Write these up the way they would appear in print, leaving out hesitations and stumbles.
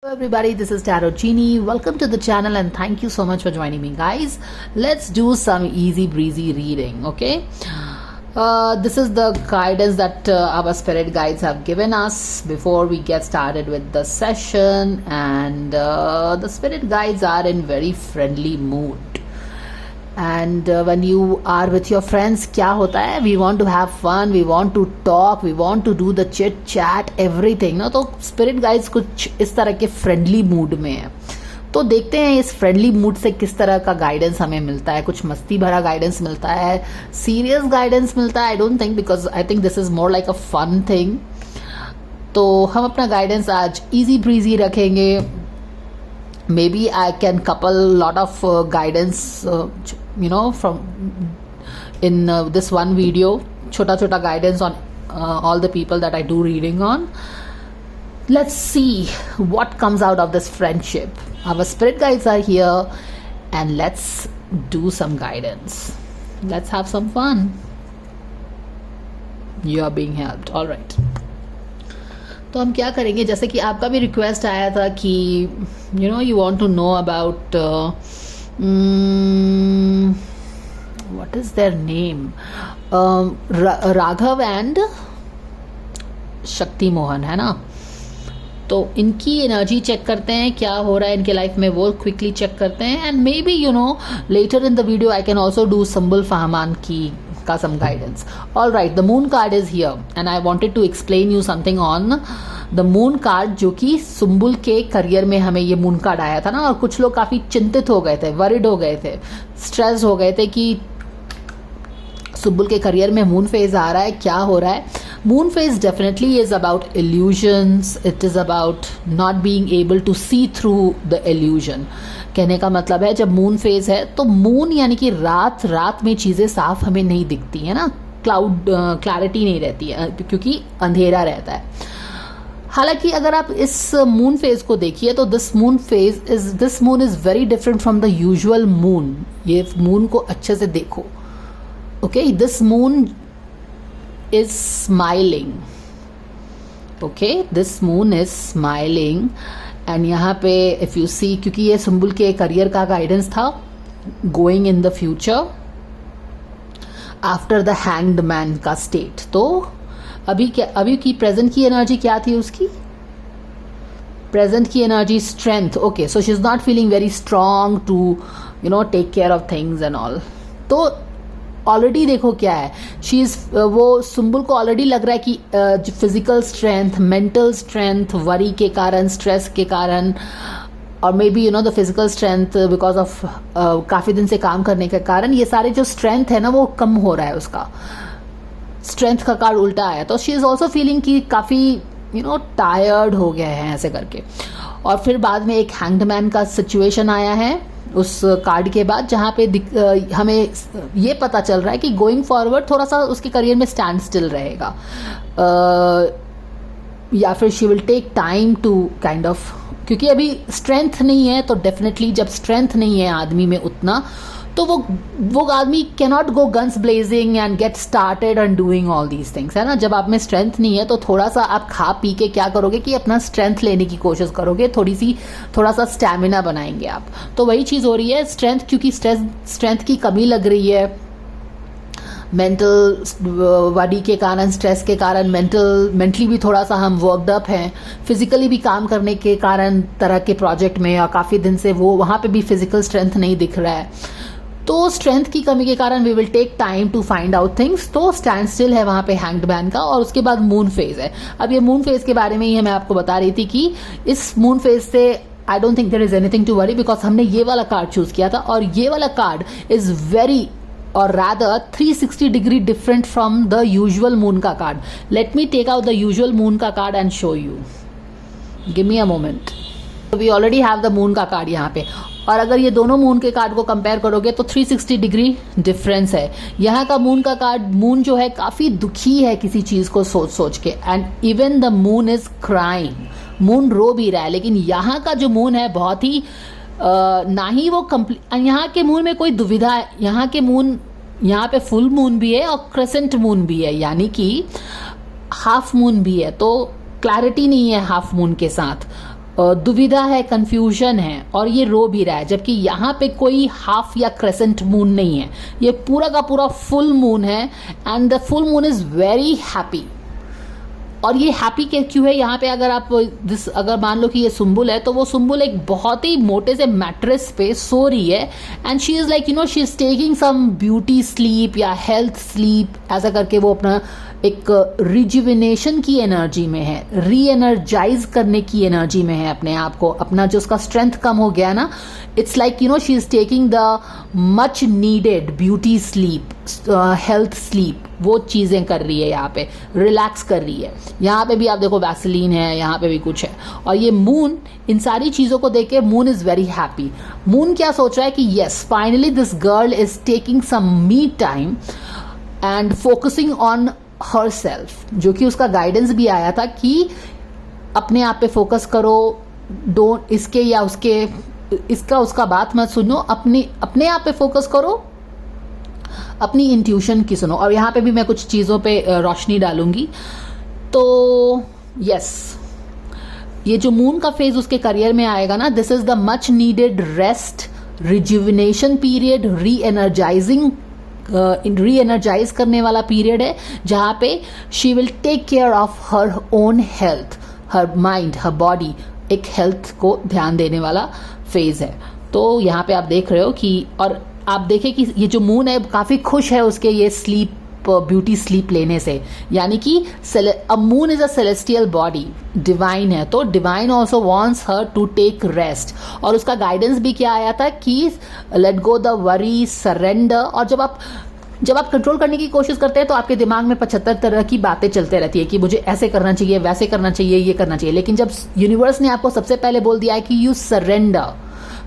Hello everybody, this is Tarot Genie. Welcome to the channel and thank you so much for joining me, guys. Let's do some easy breezy reading, okay? This is the guidance that our spirit guides have given us before we get started with the session, and the spirit guides are in very friendly mood. And when you are with your friends, क्या होता है? We want to have fun, we want to talk, we want to do the chit chat, everything, ना? तो spirit guides कुछ इस तरह के friendly mood में है. तो देखते हैं इस फ्रेंडली मूड से किस तरह का गाइडेंस हमें मिलता है. कुछ मस्ती भरा गाइडेंस मिलता है, सीरियस गाइडेंस मिलता है. I don't think, because I think this is more like a fun thing. तो हम अपना गाइडेंस आज इजी ब्रीजी रखेंगे. Maybe I can couple lot of guidance from in this one video, छोटा छोटा guidance on all the people that I do reading on. Let's see what comes out of this friendship. Our spirit guides are here and let's do some guidance. Let's have some fun. You are being helped. All right. तो हम क्या करेंगे, जैसे कि आपका भी request आया था कि you want to know about what is their name, Raghav and Shakti Mohan, है ना? तो इनकी एनर्जी चेक करते हैं, क्या हो रहा है इनके लाइफ में, वो क्विकली चेक करते हैं. And may be later in the video I can also do Sumbul Fahmaan की का some guidance. All right, the moon card is here and I wanted to explain you something on the moon card, जो कि सुंबुल के career में हमें ये moon card आया था ना. और कुछ लोग काफी चिंतित हो गए थे, वरिड हो गए थे, स्ट्रेस हो गए थे कि सुंबुल के करियर में मून फेज आ रहा है, क्या हो रहा है. Moon phase definitely is about illusions. It is about not being able to see through the illusion. कहने का मतलब है, जब मून फेज है तो मून यानी कि रात में चीजें साफ हमें नहीं दिखती है ना, क्लैरिटी नहीं रहती है क्योंकि अंधेरा रहता है. हालांकि अगर आप इस मून फेज को देखिए तो this moon is very different from the usual moon. ये मून को अच्छे से देखो, okay. This moon is smiling, okay. This moon is smiling. And यहाँ पे इफ यू सी, क्योंकि ये सुंबुल के करियर का गाइडेंस था, going in the future after the hanged man का स्टेट. तो अभी की प्रेजेंट की एनर्जी क्या थी उसकी? प्रेजेंट की energy strength. Okay, so she is not feeling very strong to take care of things and all. तो ऑलरेडी देखो क्या है, शी इज, वो सुंबुल को ऑलरेडी लग रहा है कि physical strength, mental strength, worry के कारण, स्ट्रेस के कारण, और may be the physical strength because of काफी दिन से काम करने के कारण, ये सारे जो स्ट्रेंथ है ना वो कम हो रहा है. उसका स्ट्रेंथ का कार्ड उल्टा आया. तो शी इज ऑल्सो फीलिंग कि काफी टायर्ड हो गए हैं ऐसे करके. और फिर बाद में एक हैंग्ड मैन का सिचुएशन आया है उस कार्ड के बाद, जहाँ पे हमें ये पता चल रहा है कि गोइंग फॉरवर्ड थोड़ा सा उसके करियर में स्टैंड स्टिल रहेगा, या फिर she will take time to kind of, क्योंकि अभी स्ट्रेंथ नहीं है. तो डेफिनेटली जब स्ट्रेंथ नहीं है आदमी में उतना, तो वो आदमी cannot go guns blazing and get started and doing all these things, है ना. जब आप में स्ट्रेंथ नहीं है तो थोड़ा सा आप खा पी के क्या करोगे कि अपना स्ट्रेंथ लेने की कोशिश करोगे, थोड़ा सा स्टैमिना बनाएंगे आप. तो वही चीज हो रही है. स्ट्रेंथ, क्योंकि स्ट्रेंथ की कमी लग रही है मेंटल बॉडी के कारण, स्ट्रेस के कारण, मेंटली भी थोड़ा सा हम वर्कड अप हैं, फिजिकली भी काम करने के कारण तरह के प्रोजेक्ट में, और काफी दिन से वो वहां पे भी फिजिकल स्ट्रेंथ नहीं दिख रहा है. तो स्ट्रेंथ की कमी के कारण we will take time to find out things. तो स्टैंड स्टिल है वहां पे हैंग्ड मैन का, और उसके बाद मून फेज है. अब ये मून फेज के बारे में ही मैं आपको बता रही थी कि इस मून फेज से I don't think there is anything to worry, because हमने ये वाला कार्ड चूज किया था, और ये वाला कार्ड इज वेरी, और rather 360 degree different from the usual moon का card. Let me take out the usual moon का card and show you. Give me a moment. So we already have the moon का card यहाँ पे, और अगर ये दोनों मून के कार्ड को कंपेयर करोगे तो 360 डिग्री डिफरेंस है. यहाँ का मून का कार्ड, मून जो है काफी दुखी है किसी चीज को सोच के, and even the moon is crying. Moon रो भी रहा है. लेकिन यहाँ का जो मून है बहुत ही ना ही वो कंप्लीट, यहाँ के मून में कोई दुविधा है. यहाँ पे फुल मून भी है और क्रेसेंट मून भी है, यानी कि हाफ मून भी है. तो क्लैरिटी नहीं है हाफ मून के साथ. दुविधा है, कंफ्यूजन है, और ये रो भी रहा है, जबकि यहाँ पे कोई हाफ या क्रेसेंट मून नहीं है, ये पूरा का पूरा फुल मून है and the full moon is very happy. और ये हैप्पी क्यों है यहाँ पे, अगर मान लो कि ये सुम्बुल है, तो वो सुम्बुल एक बहुत ही मोटे से मैट्रेस पे सो रही है and she is like she is taking some beauty sleep या हेल्थ स्लीप, ऐसा करके वो अपना एक रिजुविनेशन की एनर्जी में है, री एनर्जाइज करने की एनर्जी में है अपने आप को। अपना जो उसका स्ट्रेंथ कम हो गया ना, it's like she is taking the much needed beauty sleep, health sleep, वो चीज़ें कर रही है यहाँ पे, रिलैक्स कर रही है। यहाँ पे भी आप देखो वैसलीन है, यहाँ पे भी कुछ है। और ये मून, इन सारी चीज़ों को देख के moon is very happy. Moon क्या सोच रहा है कि yes, finally this girl is taking some me time and focusing on herself, जो कि उसका गाइडेंस भी आया था कि अपने आप पे फोकस करो, डोंट इसके या उसके, इसका उसका बात मत सुनो, अपने आप पे फोकस करो, अपनी इंट्यूशन की सुनो। और यहाँ पे भी मैं कुछ चीज़ों पे रोशनी डालूंगी। तो यस, ये जो मून का फेज उसके करियर में आएगा ना, this is the much needed rest, rejuvenation period, re energize करने वाला पीरियड है, जहाँ पे she will take care of her own health, her mind, her body, एक हेल्थ को ध्यान देने वाला फेज है। तो यहाँ पे आप देख रहे हो कि, और आप देखें कि ये जो मून है काफ़ी खुश है उसके ये स्लीप, ब्यूटी स्लीप लेने से, यानी कि moon is a celestial body, divine है, तो divine also wants her to take rest. और उसका गाइडेंस भी क्या आया था कि let go the worry, surrender. और जब आप कंट्रोल करने की कोशिश करते हैं तो आपके दिमाग में 75 तरह की बातें चलते रहती है कि मुझे ऐसे करना चाहिए, वैसे करना चाहिए, ये करना चाहिए। लेकिन जब यूनिवर्स ने आपको सबसे पहले बोल दिया है कि यू सरेंडर,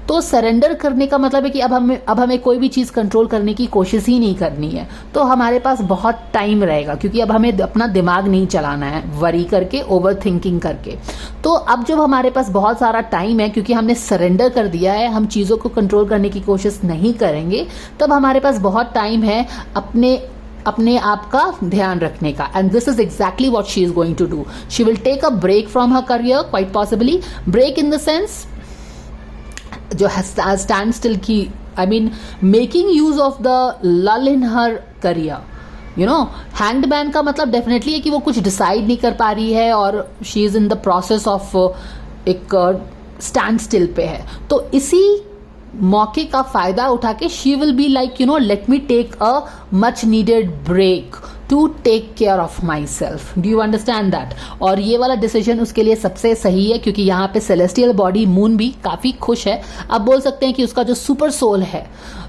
तो सरेंडर करने का मतलब है कि अब हमें कोई भी चीज़ कंट्रोल करने की कोशिश ही नहीं करनी है। तो हमारे पास बहुत टाइम रहेगा, क्योंकि अब हमें अपना दिमाग नहीं चलाना है वरी करके, ओवर थिंकिंग करके। तो अब जब हमारे पास बहुत सारा टाइम है, क्योंकि हमने सरेंडर कर दिया है, हम चीज़ों को कंट्रोल करने की कोशिश नहीं करेंगे, तब हमारे पास बहुत टाइम है अपने आप का ध्यान रखने का। And this is exactly what she is going to do. She will take a break from her career, quite possibly break in the sense जो स्टैंड स्टिल की, I mean making use of the lull in her career. Hanged man का मतलब definitely है कि वो कुछ decide नहीं कर पा रही है और she is in the process of एक स्टैंड स्टिल पे है। तो इसी मौके का फायदा उठा के she will be like let me take a much needed break to take care of myself. Do you understand that? और ये वाला डिसीजन उसके लिए सबसे सही है, क्योंकि यहाँ पे सेलेस्टियल बॉडी मून भी काफ़ी खुश है। आप बोल सकते हैं कि उसका जो सुपर सोल है,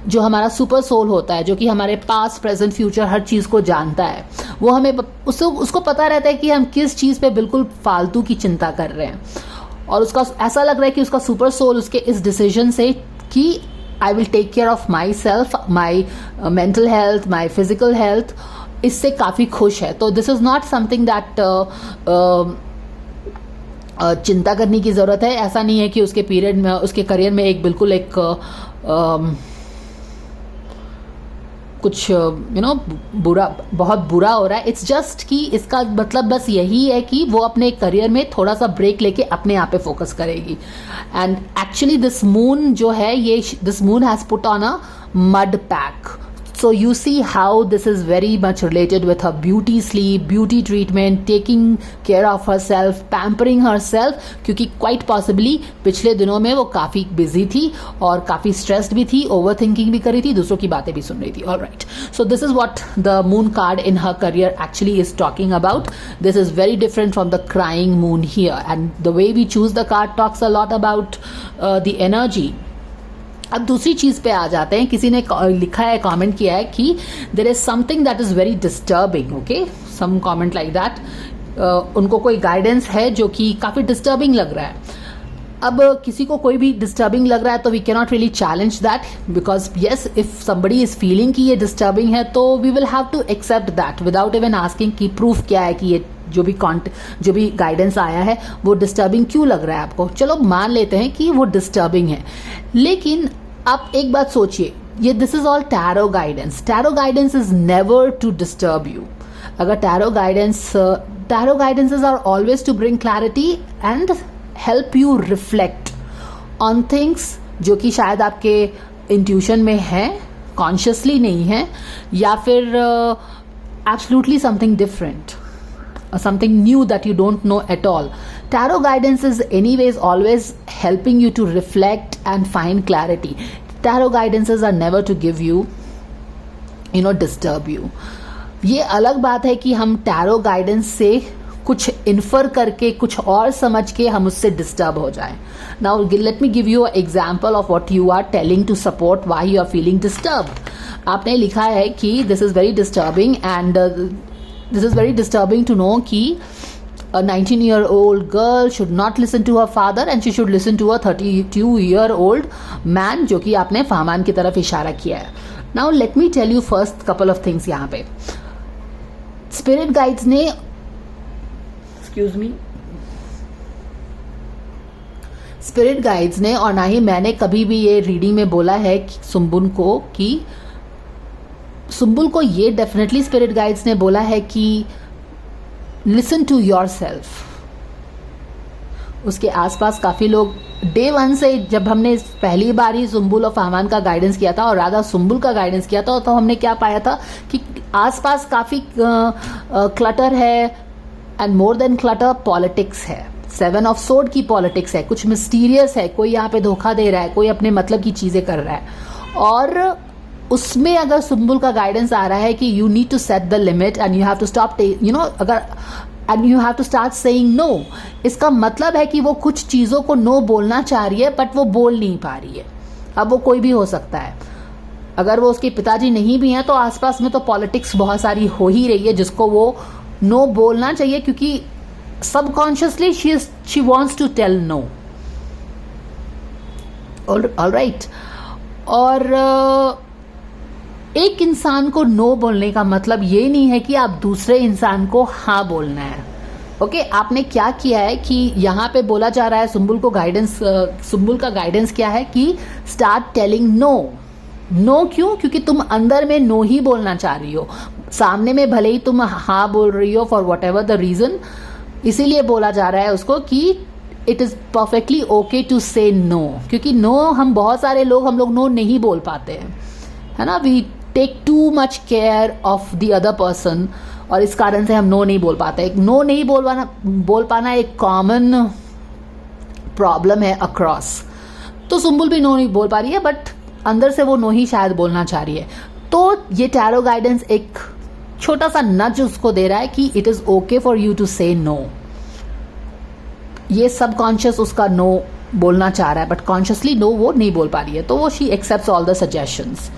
जो हमारा सुपर सोल होता है, जो कि हमारे पास्ट, प्रेजेंट, फ्यूचर हर चीज़ को जानता है, वो हमें उसको पता रहता है कि हम किस चीज़ पे बिल्कुल फालतू की चिंता कर रहे हैं। और उसका ऐसा लग रहा है कि उसका सुपर सोल उसके इस डिसीजन से कि I will take care of myself, my mental health, my physical health, इससे काफ़ी खुश है। तो this is not something that चिंता करने की ज़रूरत है। ऐसा नहीं है कि उसके पीरियड में, उसके करियर में एक बिल्कुल एक कुछ बहुत बुरा हो रहा है। इट्स जस्ट कि इसका मतलब बस यही है कि वो अपने करियर में थोड़ा सा ब्रेक लेके अपने आप पे फोकस करेगी। एंड एक्चुअली दिस मून जो है, ये this moon has put on a mud pack. So you see how this is very much related with her beauty sleep, beauty treatment, taking care of herself, pampering herself, क्योंकि quite possibly पिछले दिनों में वो काफ़ी busy थी और काफ़ी stressed भी थी, overthinking भी कर रही थी, दूसरों की बातें भी सुन रही थी। Alright, so this is what the moon card in her career actually is talking about. This is very different from the crying moon here, and the way we choose the card talks a lot about the energy. अब दूसरी चीज़ पे आ जाते हैं। किसी ने लिखा है, comment किया है कि there is something that is very disturbing. Okay, some comment like that. उनको कोई गाइडेंस है जो कि काफ़ी डिस्टर्बिंग लग रहा है। अब किसी को कोई भी डिस्टर्बिंग लग रहा है तो we can not really challenge that, because yes, if somebody is feeling कि ये डिस्टर्बिंग है तो we will have to accept that without even asking कि प्रूफ क्या है कि ये जो भी गाइडेंस आया है वो डिस्टर्बिंग क्यों लग रहा है आपको। चलो मान लेते हैं कि वो डिस्टर्बिंग है, लेकिन आप एक बात सोचिए, ये this is all tarot guidance. Tarot guidance is never to disturb you. अगर tarot guidances are always to bring clarity and help you reflect on things जो कि शायद आपके इंट्यूशन में है, कॉन्शियसली नहीं है, या फिर absolutely something different, something new that you don't know at all. Tarot guidance is anyways always helping you to reflect and find clarity. Tarot guidances are never to give you, disturb you. ये अलग बात है कि हम tarot guidance से कुछ infer करके कुछ और समझ के हम उससे डिस्टर्ब हो जाएं. Now let me give you an example of what you are telling to support why you are feeling disturbed. आपने लिखा है कि this is very disturbing and this is very disturbing to know कि a 19-year-old girl should not listen to her father and she should listen to a 32-year-old man, जो कि आपने फहमान की तरफ इशारा किया है. Now let me tell you first couple of things यहाँ पे. Spirit guides ने स्पिरिट गाइड्स ने, और ना ही मैंने कभी भी ये रीडिंग में बोला है कि सुम्बुल को ये डेफिनेटली स्पिरिट गाइड्स ने बोला है कि लिसन टू योर सेल्फ. उसके आसपास काफ़ी लोग डे वन से, जब हमने पहली बार ही सुम्बुल और फहमान का गाइडेंस किया था और राधा सुम्बुल का गाइडेंस किया था, तो हमने क्या पाया था कि आसपास काफ़ी क्लटर है, and more than clutter politics है. 7 ऑफ सोर्ड की पॉलिटिक्स है, कुछ मिस्टीरियस है, कोई यहाँ पे धोखा दे रहा है, कोई अपने मतलब की चीज़ें कर रहा है. और उसमें अगर सुम्बुल का गाइडेंस आ रहा है कि you need to set the limit and you have to stop and you have to start saying no, इसका मतलब है कि वो कुछ चीज़ों को नो बोलना चाह रही है बट वो बोल नहीं पा रही है. अब वो कोई भी हो सकता है, अगर वो उसके पिताजी नहीं भी हैं तो आसपास में तो पॉलिटिक्स बहुत सारी हो ही रही है जिसको वो नो बोलना चाहिए, क्योंकि subconsciously she wants to tell no. Alright. और एक इंसान को नो बोलने का मतलब ये नहीं है कि आप दूसरे इंसान को हाँ बोलना है. ओके, आपने क्या किया है कि यहाँ पे बोला जा रहा है सुम्बुल का गाइडेंस क्या है कि स्टार्ट टेलिंग नो. नो क्यों? क्योंकि तुम अंदर में नो ही बोलना चाह रही हो, सामने में भले ही तुम हाँ बोल रही हो for whatever the reason. इसीलिए बोला जा रहा है उसको कि it is perfectly okay to say no, क्योंकि नो हम बहुत सारे लोग नो नहीं बोल पाते हैं, है ना. We take too much care of the other person, और इस कारण से हम नो नहीं बोल पाते. नो नहीं बोल पाना एक कॉमन प्रॉब्लम है अक्रॉस. तो सुम्बुल भी नो नहीं बोल पा रही है, बट अंदर से वो नो ही शायद बोलना चाह रही है. तो ये टैरो गाइडेंस एक छोटा सा नज उसको दे रहा है कि it is okay for you to say no. ये सबकॉन्शियस उसका नो बोलना चाह रहा है बट कॉन्शियसली नो वो नहीं बोल पा रही है, तो वो she accepts all the suggestions.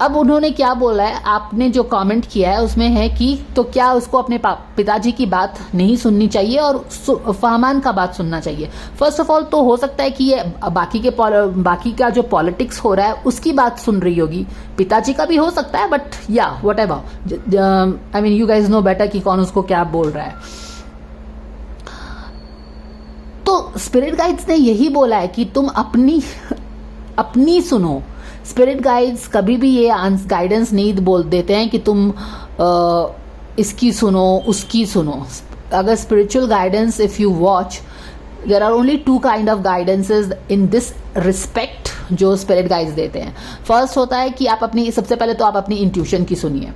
अब उन्होंने क्या बोला है, आपने जो कमेंट किया है उसमें है कि तो क्या उसको अपने पिताजी की बात नहीं सुननी चाहिए और फहमान का बात सुनना चाहिए. फर्स्ट ऑफ ऑल तो हो सकता है कि ये बाकी का जो पॉलिटिक्स हो रहा है उसकी बात सुन रही होगी, पिताजी का भी हो सकता है, बट या whatever, I mean you guys know better कि कौन उसको क्या बोल रहा है. तो स्पिरिट गाइड्स ने यही बोला है कि तुम अपनी सुनो. स्पिरिट गाइड्स कभी भी ये गाइडेंस नहीं बोल देते हैं कि तुम इसकी सुनो उसकी सुनो. अगर spiritual guidance, if you watch, there are only 2 kind of guidances in this respect जो स्पिरिट गाइड्स देते हैं. फर्स्ट होता है कि सबसे पहले तो आप अपनी इंट्यूशन की सुनिए.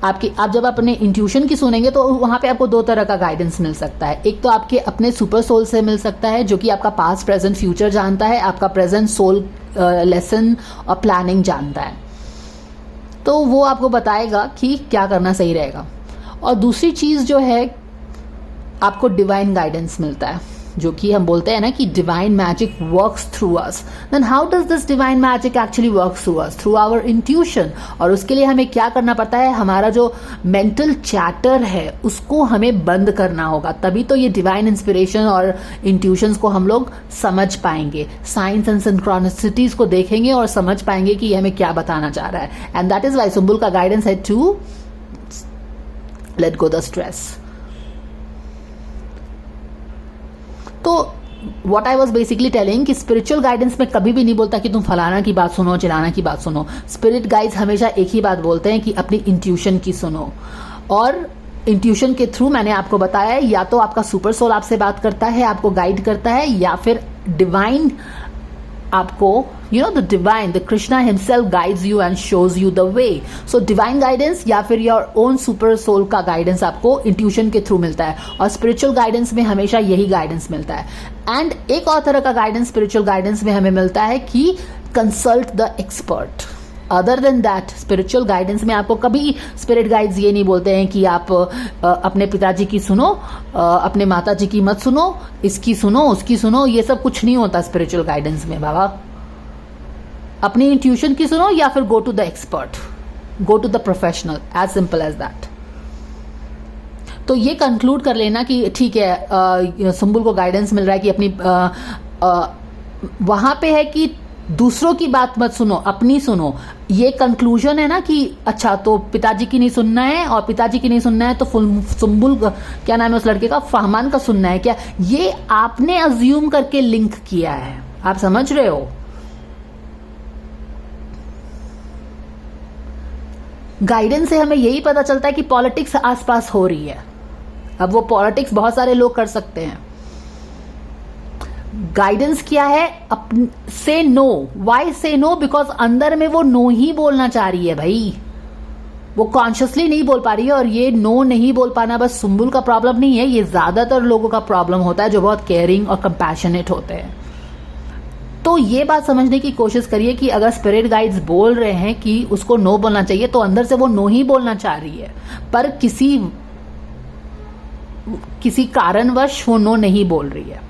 आप जब अपने इंट्यूशन की सुनेंगे तो वहाँ पे आपको 2 तरह का गाइडेंस मिल सकता है. एक तो आपके अपने सुपर सोल से मिल सकता है जो कि आपका पास्ट प्रेजेंट फ्यूचर जानता है, आपका प्रेजेंट सोल लेसन और प्लानिंग जानता है, तो वो आपको बताएगा कि क्या करना सही रहेगा. और दूसरी चीज़ जो है, आपको डिवाइन गाइडेंस मिलता है, जो कि हम बोलते हैं ना कि divine magic works through us. Then how does this divine magic actually works through us? Through our intuition. और उसके लिए हमें क्या करना पड़ता है, हमारा जो मेंटल चैटर है उसको हमें बंद करना होगा, तभी तो ये डिवाइन इंस्पिरेशन और इंट्यूशंस को हम लोग समझ पाएंगे, साइंस एंड सिंक्रोनिसिटीज को देखेंगे और समझ पाएंगे कि ये हमें क्या बताना चाह रहा है. And that is why Sumbul का गाइडेंस है to let go the stress. तो what I was basically telling कि स्पिरिचुअल गाइडेंस में कभी भी नहीं बोलता कि तुम फलाना की बात सुनो, चिलाना की बात सुनो. स्पिरिट गाइड्स हमेशा एक ही बात बोलते हैं कि अपनी इंट्यूशन की सुनो. और इंट्यूशन के थ्रू मैंने आपको बताया है, या तो आपका सुपर सोल आपसे बात करता है, आपको गाइड करता है, या फिर डिवाइन आपको the divine, the Krishna himself guides you and shows you the way. So divine guidance या फिर योर ओन सुपर सोल का गाइडेंस आपको इंट्यूशन के थ्रू मिलता है, और स्पिरिचुअल गाइडेंस में हमेशा यही गाइडेंस मिलता है. एंड एक और तरह का गाइडेंस स्पिरिचुअल गाइडेंस में हमें मिलता है कि consult the expert. Other than that spiritual guidance में आपको कभी स्पिरिट गाइड्स ये नहीं बोलते हैं कि आप अपने पिताजी की सुनो, अपने माता जी की मत सुनो, इसकी सुनो, उसकी सुनो. ये सब कुछ नहीं होता स्पिरिचुअल गाइडेंस में बाबा. अपनी इंट्यूशन की सुनो या फिर go to the expert, go to the professional, as simple as that. तो ये कंक्लूड कर लेना कि ठीक है, सुंबुल को गाइडेंस मिल रहा है कि अपनी वहां पे है कि दूसरों की बात मत सुनो, अपनी सुनो. ये कंक्लूजन है ना कि अच्छा तो पिताजी की नहीं सुनना है, और पिताजी की नहीं सुनना है तो सुंबुल, क्या नाम है उस लड़के का, फहमान का सुनना है क्या? ये आपने अज्यूम करके लिंक किया है. आप समझ रहे हो? गाइडेंस से हमें यही पता चलता है कि पॉलिटिक्स आसपास हो रही है. अब वो पॉलिटिक्स बहुत सारे लोग कर सकते हैं. गाइडेंस क्या है? से नो. वाई से नो? बिकॉज अंदर में वो नो ही बोलना चाह रही है भाई. वो कॉन्शियसली नहीं बोल पा रही है, और ये नो नहीं बोल पाना बस सुंबुल का प्रॉब्लम नहीं है, ये ज्यादातर लोगों का प्रॉब्लम होता है जो बहुत केयरिंग और कंपैशनेट होते हैं. तो ये बात समझने की कोशिश करिए कि अगर स्पिरिट गाइड्स बोल रहे हैं कि उसको नो बोलना चाहिए, तो अंदर से वो नो ही बोलना चाह रही है, पर किसी कारणवश वो नो नहीं बोल रही है.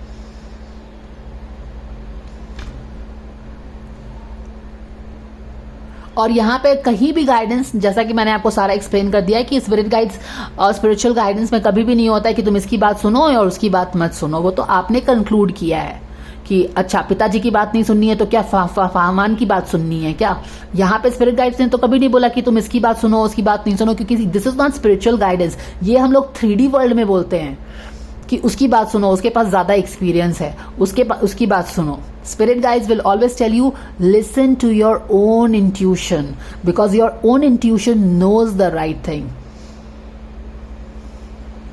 और यहाँ पे कहीं भी गाइडेंस, जैसा कि मैंने आपको सारा एक्सप्लेन कर दिया है कि स्पिरिट गाइड्स और स्पिरिचुअल गाइडेंस में कभी भी नहीं होता है कि तुम इसकी बात सुनो और उसकी बात मत सुनो. वो तो आपने कंक्लूड किया है कि अच्छा पिताजी की बात नहीं सुननी है तो क्या फहमान की बात सुननी है क्या? यहाँ पे स्पिरिट गाइड्स ने तो कभी नहीं बोला कि तुम इसकी बात सुनो, उसकी बात नहीं सुनो, क्योंकि this is not spiritual guidance. ये हम लोग 3D वर्ल्ड में बोलते हैं कि उसकी बात सुनो, उसके पास ज्यादा एक्सपीरियंस है, उसकी बात सुनो. Spirit guides will always tell you, listen to your own intuition, because your own intuition knows the right thing.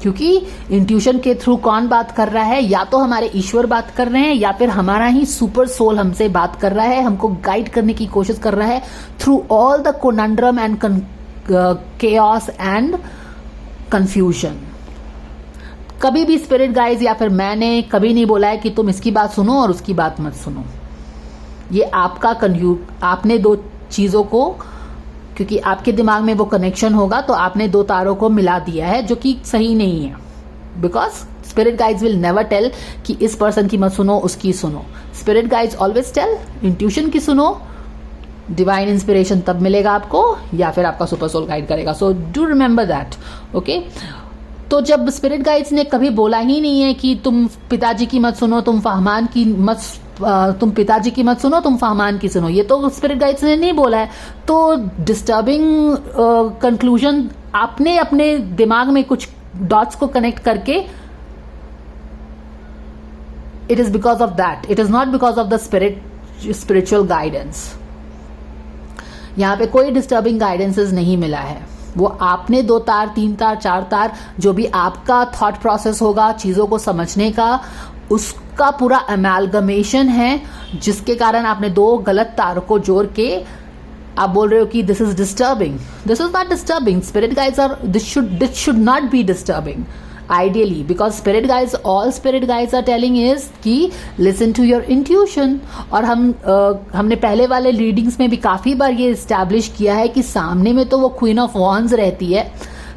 क्योंकि इंट्यूशन के थ्रू कौन बात कर रहा है? या तो हमारे ईश्वर बात कर रहे हैं, या फिर हमारा ही सुपर सोल हमसे बात कर रहा है, हमको गाइड करने की कोशिश कर रहा है through all the conundrum and chaos and confusion. कभी भी स्पिरिट गाइड्स या फिर मैंने कभी नहीं बोला है कि तुम इसकी बात सुनो और उसकी बात मत सुनो. ये आपका आपने दो चीजों को, क्योंकि आपके दिमाग में वो कनेक्शन होगा, तो आपने दो तारों को मिला दिया है, जो कि सही नहीं है. Because spirit guides will never tell कि इस पर्सन की मत सुनो, उसकी सुनो. Spirit guides always tell intuition की सुनो. डिवाइन इंस्पिरेशन तब मिलेगा आपको, या फिर आपका सुपर सोल गाइड करेगा. So do remember that. Okay, तो जब स्पिरिट गाइड्स ने कभी बोला ही नहीं है कि तुम पिताजी की मत सुनो, तुम पिताजी की मत सुनो, तुम फहमान की सुनो, ये तो स्पिरिट गाइड्स ने नहीं बोला है. तो डिस्टर्बिंग कंक्लूजन आपने अपने दिमाग में कुछ डॉट्स को कनेक्ट करके, it is because of that. It is not because of the spiritual guidance. यहां पे कोई डिस्टर्बिंग गाइडेंसेस नहीं मिला है. वो आपने 2 तार, 3 तार, 4 तार, जो भी आपका थॉट प्रोसेस होगा चीजों को समझने का, उसका पूरा अमेलगमेशन है, जिसके कारण आपने 2 गलत तारों को जोड़ के आप बोल रहे हो कि this is disturbing. This is not disturbing. Spirit guides are, this should not be disturbing ideally, because all spirit guides are telling is कि listen to your intuition. और हमने पहले वाले रीडिंग्स में भी काफी बार ये एस्टैब्लिश किया है कि सामने में तो वो क्वीन ऑफ वॉन्ड्स रहती है,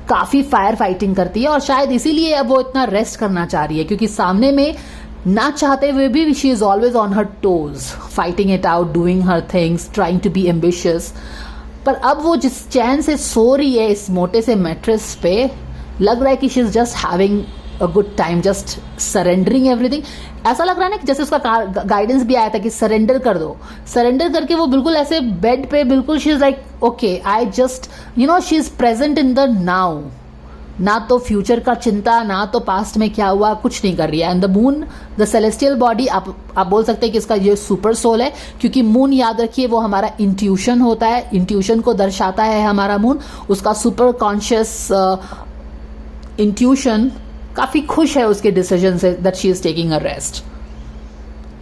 काफी फायर फाइटिंग करती है, और शायद इसीलिए अब वो इतना रेस्ट करना चाह रही है, क्योंकि सामने में ना चाहते हुए भी she is always on her toes, fighting it out, doing her things, trying to be ambitious. पर अब वो जिस चैन से सो रही है इस मोटे से मैट्रेस पे, लग रहा है कि she is just having a good time, just surrendering everything. ऐसा लग रहा है ना कि जैसे उसका गाइडेंस भी आया था कि सरेंडर कर दो. सरेंडर करके वो बिल्कुल ऐसे बेड पे बिल्कुल she is like okay, I just she is present in the now. ना तो फ्यूचर का चिंता, ना तो पास्ट में क्या हुआ, कुछ नहीं कर रही है. And the moon, the celestial body, आप बोल सकते हैं कि इसका ये सुपर सोल है, क्योंकि मून याद रखिए वो हमारा इंट्यूशन होता है, इंट्यूशन को दर्शाता है हमारा मून. उसका सुपर कॉन्शियस इंट्यूशन काफ़ी खुश है उसके decision say that she is taking a rest.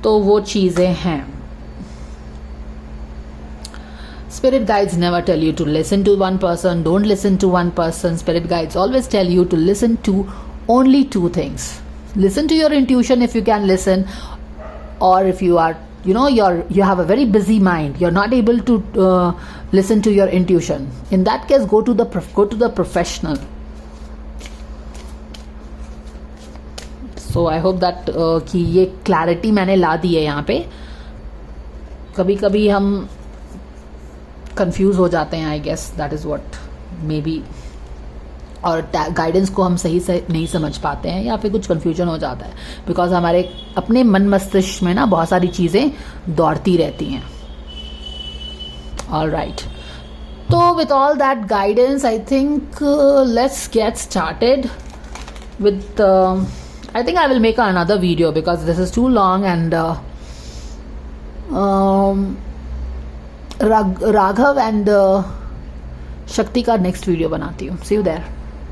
तो वो चीज़ें हैं. Spirit guides never tell you to listen to one person. Don't listen to one person. Spirit guides always tell you to listen to only two things. Listen to your intuition if you can listen, or if you are, you have a very busy mind, you're not able to listen to your intuition. In that case, go to the professional. So I hope that कि ये clarity मैंने ला दी है यहाँ पे. कभी कभी हम confuse हो जाते हैं, I guess that is what maybe, और गाइडेंस को हम सही से नहीं समझ पाते हैं या फिर कुछ कंफ्यूजन हो जाता है बिकॉज हमारे अपने मन मस्तिष्क में ना बहुत सारी चीज़ें दौड़ती रहती हैं. ऑल राइट, तो with all that guidance I think let's get started with I think I will make another video because this is too long, and Raghav and शक्ति का नेक्स्ट वीडियो बनाती हूँ. See you there.